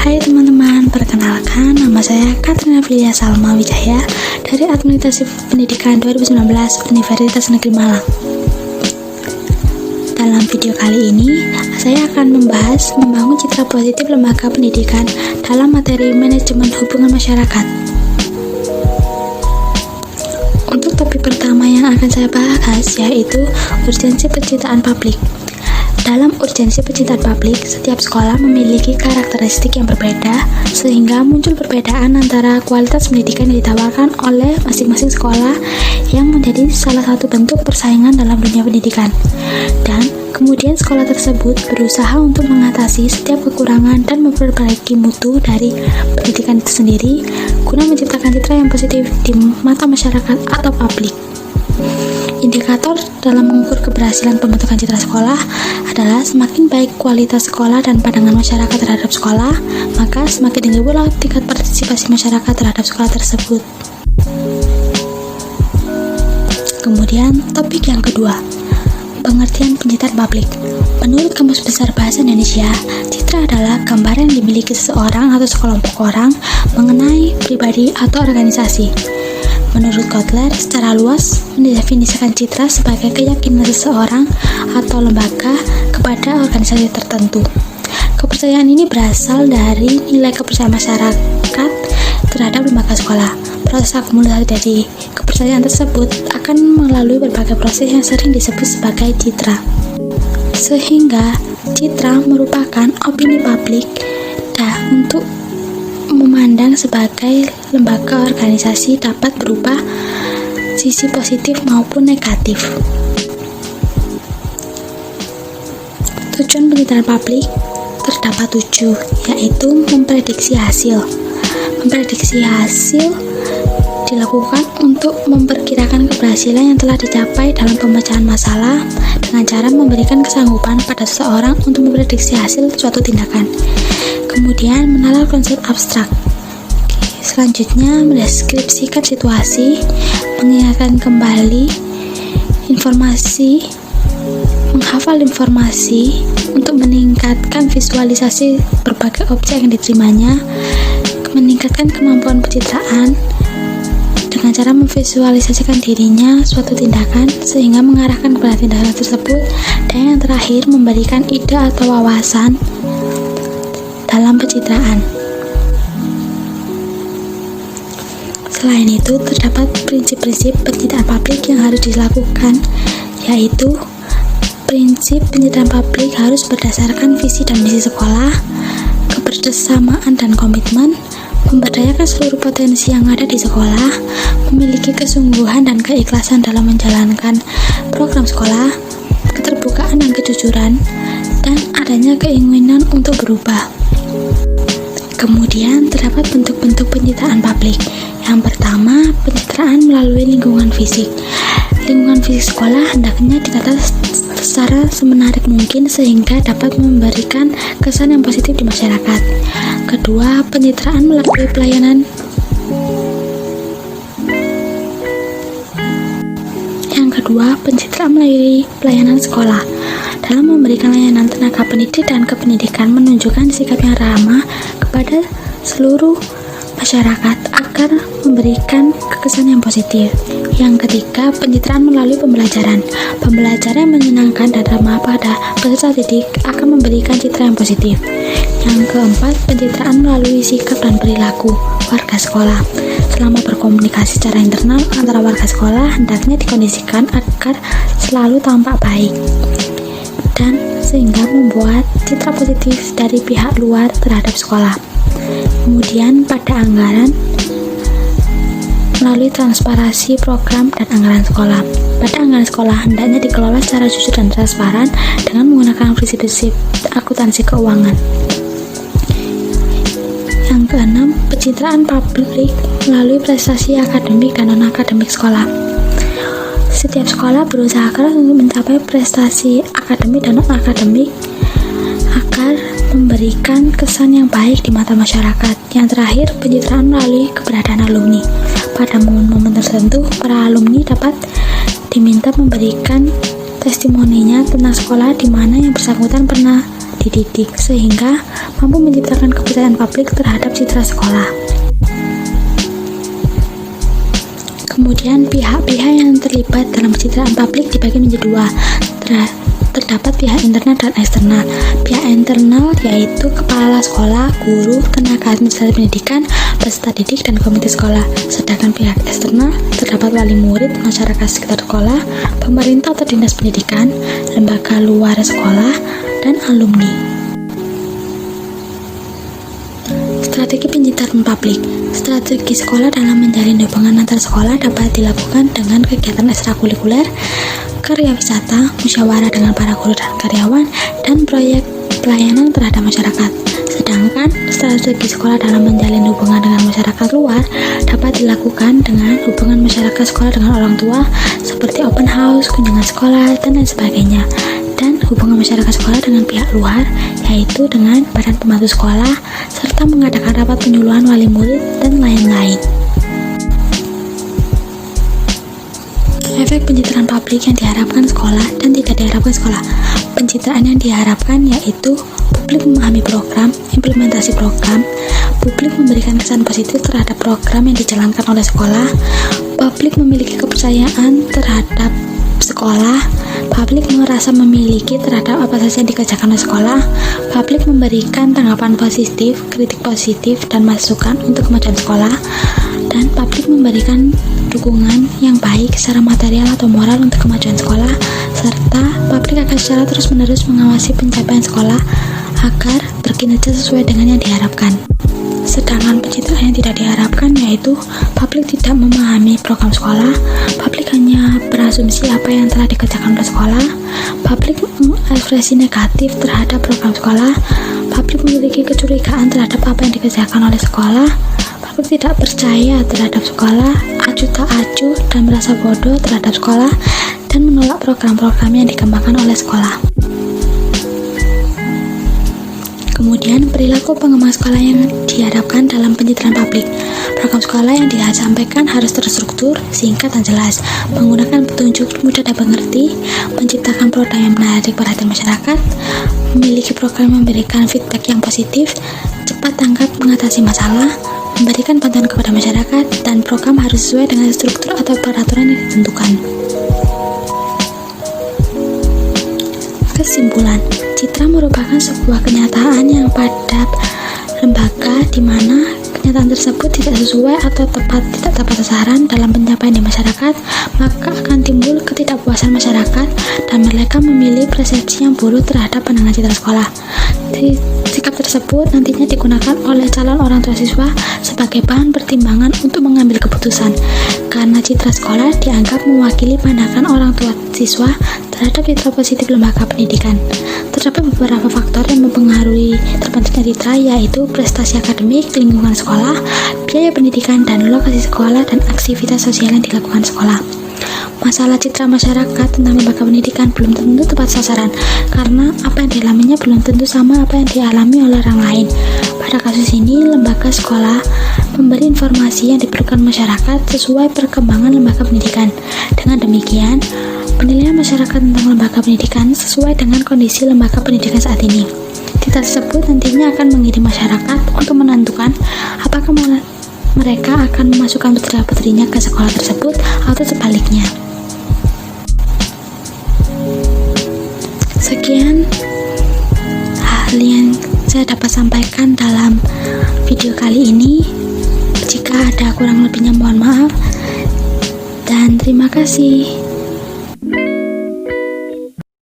Hai teman-teman, perkenalkan nama saya Katrina Filia Salma Wijaya dari Administrasi Pendidikan 2019 Universitas Negeri Malang. Dalam video kali ini, saya akan membahas membangun citra positif lembaga pendidikan dalam materi manajemen hubungan masyarakat. Untuk topik pertama yang akan saya bahas yaitu urgensi pencitraan publik. Dalam urgensi pencitraan publik, setiap sekolah memiliki karakteristik yang berbeda, sehingga muncul perbedaan antara kualitas pendidikan yang ditawarkan oleh masing-masing sekolah yang menjadi salah satu bentuk persaingan dalam dunia pendidikan. Dan kemudian sekolah tersebut berusaha untuk mengatasi setiap kekurangan dan memperbaiki mutu dari pendidikan itu sendiri, guna menciptakan citra yang positif di mata masyarakat atau publik. Indikator dalam mengukur keberhasilan pembentukan citra sekolah adalah semakin baik kualitas sekolah dan pandangan masyarakat terhadap sekolah, maka semakin tinggi pula tingkat partisipasi masyarakat terhadap sekolah tersebut. Kemudian, topik yang kedua, pengertian pencitraan publik. Menurut Kamus Besar Bahasa Indonesia, citra adalah gambaran yang dimiliki seseorang atau sekelompok orang mengenai pribadi atau organisasi. Menurut Kotler, secara luas mendefinisikan citra sebagai keyakinan seseorang atau lembaga kepada organisasi tertentu. Kepercayaan ini berasal dari nilai kepercayaan masyarakat terhadap lembaga sekolah. Proses akumulasi dari kepercayaan tersebut akan melalui berbagai proses yang sering disebut sebagai citra. Sehingga citra merupakan opini publik untuk memandang sebagai lembaga organisasi dapat berupa sisi positif maupun negatif. Tujuan pencitraan publik terdapat 7, yaitu memprediksi hasil. Memprediksi hasil dilakukan untuk memperkirakan keberhasilan yang telah dicapai dalam pemecahan masalah dengan cara memberikan kesanggupan pada seseorang untuk memprediksi hasil suatu tindakan. Kemudian menalar konsep abstrak. Selanjutnya mendeskripsikan situasi, mengingatkan kembali informasi, menghafal informasi untuk meningkatkan visualisasi berbagai objek yang diterimanya, meningkatkan kemampuan pencitraan dengan cara memvisualisasikan dirinya suatu tindakan sehingga mengarahkan kepada tindakan tersebut, dan yang terakhir memberikan ide atau wawasan dalam pencitraan. Selain itu, terdapat prinsip-prinsip pencitraan publik yang harus dilakukan, yaitu prinsip pencitraan publik harus berdasarkan visi dan misi sekolah, kebersamaan dan komitmen, memberdayakan seluruh potensi yang ada di sekolah, memiliki kesungguhan dan keikhlasan dalam menjalankan program sekolah, keterbukaan dan kejujuran, dan adanya keinginan untuk berubah. Kemudian terdapat bentuk-bentuk pencitraan publik. Yang pertama, pencitraan melalui lingkungan fisik. Lingkungan fisik sekolah hendaknya ditata secara semenarik mungkin sehingga dapat memberikan kesan yang positif di masyarakat. Kedua, pencitraan melalui pelayanan. Yang kedua, pencitraan melalui pelayanan sekolah. Dalam memberikan layanan tenaga pendidik dan kependidikan, menunjukkan sikap yang ramah kepada seluruh masyarakat agar memberikan kesan yang positif. Yang ketiga, pencitraan melalui pembelajaran. Pembelajaran yang menyenangkan dan ramah pada peserta didik akan memberikan citra yang positif. Yang keempat, pencitraan melalui sikap dan perilaku warga sekolah. Selama berkomunikasi secara internal antara warga sekolah, hendaknya dikondisikan agar selalu tampak baik dan sehingga membuat citra positif dari pihak luar terhadap sekolah. Kemudian pada anggaran melalui transparansi program dan anggaran sekolah. Pada anggaran sekolah hendaknya dikelola secara jujur dan transparan dengan menggunakan prinsip-prinsip akuntansi keuangan. Yang keenam, pencitraan publik melalui prestasi akademik dan non-akademik sekolah. Setiap sekolah berusaha keras untuk mencapai prestasi akademik dan non-akademik agar memberikan kesan yang baik di mata masyarakat. Yang terakhir, pencitraan melalui keberadaan alumni. Pada momen-momen tertentu, para alumni dapat diminta memberikan testimoninya tentang sekolah di mana yang bersangkutan pernah dididik sehingga mampu menciptakan kepercayaan publik terhadap citra sekolah. Kemudian pihak-pihak yang terlibat dalam pencitraan publik dibagi menjadi dua. Terdapat pihak internal dan eksternal. Pihak internal yaitu kepala sekolah, guru, tenaga administrasi pendidikan, peserta didik, dan komite sekolah. Sedangkan pihak eksternal terdapat wali murid, masyarakat sekitar sekolah, pemerintah atau dinas pendidikan, lembaga luar sekolah, dan alumni. Strategi pencitraan publik. Strategi sekolah dalam menjalin hubungan antar sekolah dapat dilakukan dengan kegiatan ekstrakurikuler, karya wisata, musyawarah dengan para guru dan karyawan, dan proyek pelayanan terhadap masyarakat. Sedangkan strategi sekolah dalam menjalin hubungan dengan masyarakat luar dapat dilakukan dengan hubungan masyarakat sekolah dengan orang tua, seperti open house, kunjungan sekolah, dan lain sebagainya. Dan hubungan masyarakat sekolah dengan pihak luar, yaitu dengan badan pembantu sekolah, serta mengadakan rapat penyuluhan wali murid, dan lain-lain. Efek pencitraan publik yang diharapkan sekolah dan tidak diharapkan sekolah. Pencitraan yang diharapkan yaitu publik memahami program, implementasi program, publik memberikan kesan positif terhadap program yang dijalankan oleh sekolah, publik memiliki kepercayaan terhadap sekolah, publik merasa memiliki terhadap apa saja yang dikerjakan oleh sekolah, publik memberikan tanggapan positif, kritik positif, dan masukan untuk kemajuan sekolah, dan publik memberikan dukungan yang baik secara material atau moral untuk kemajuan sekolah, serta publik akan secara terus-menerus mengawasi pencapaian sekolah agar berkinerja sesuai dengan yang diharapkan. Sedangkan pencitraan yang tidak diharapkan yaitu publik tidak memahami program sekolah, publik hanya berasumsi apa yang telah dikerjakan oleh sekolah, publik mengekspresi negatif terhadap program sekolah, publik memiliki kecurigaan terhadap apa yang dikerjakan oleh sekolah, publik tidak percaya terhadap sekolah, acuh tak acuh, dan merasa bodoh terhadap sekolah, dan menolak program-program yang dikembangkan oleh sekolah. Kemudian, perilaku pengembang sekolah yang diharapkan dalam pencitraan publik. Program sekolah yang disampaikan harus terstruktur, singkat, dan jelas, menggunakan petunjuk mudah dan mengerti, menciptakan produk yang menarik perhatian masyarakat, memiliki program yang memberikan feedback yang positif, cepat tanggap mengatasi masalah, memberikan bantuan kepada masyarakat, dan program harus sesuai dengan struktur atau peraturan yang ditentukan. Kesimpulan, citra merupakan sebuah kenyataan yang pada lembaga di mana kenyataan tersebut tidak sesuai atau tidak tepat sasaran dalam pencapaian di masyarakat, maka akan timbul ketidakpuasan masyarakat dan mereka memilih persepsi yang buruk terhadap pandangan citra sekolah. Sikap tersebut nantinya digunakan oleh calon orang tua siswa sebagai bahan pertimbangan untuk mengambil keputusan, karena citra sekolah dianggap mewakili pandangan orang tua siswa terhadap citra positif lembaga pendidikan. Terdapat beberapa faktor yang mempengaruhi terbentuknya citra, yaitu prestasi akademik, lingkungan sekolah, biaya pendidikan, dan lokasi sekolah, dan aktivitas sosial yang dilakukan sekolah. Masalah citra masyarakat tentang lembaga pendidikan belum tentu tepat sasaran, karena apa yang dialaminya belum tentu sama apa yang dialami oleh orang lain. Pada kasus ini, lembaga sekolah memberi informasi yang diperlukan masyarakat sesuai perkembangan lembaga pendidikan. Dengan demikian, penilaian masyarakat tentang lembaga pendidikan sesuai dengan kondisi lembaga pendidikan saat ini. Citra tersebut nantinya akan mengirim masyarakat untuk menentukan apakah mereka akan memasukkan putra-putrinya ke sekolah tersebut atau sebaliknya. Sekian hal yang saya dapat sampaikan dalam video kali ini. Jika ada kurang lebihnya mohon maaf, dan terima kasih.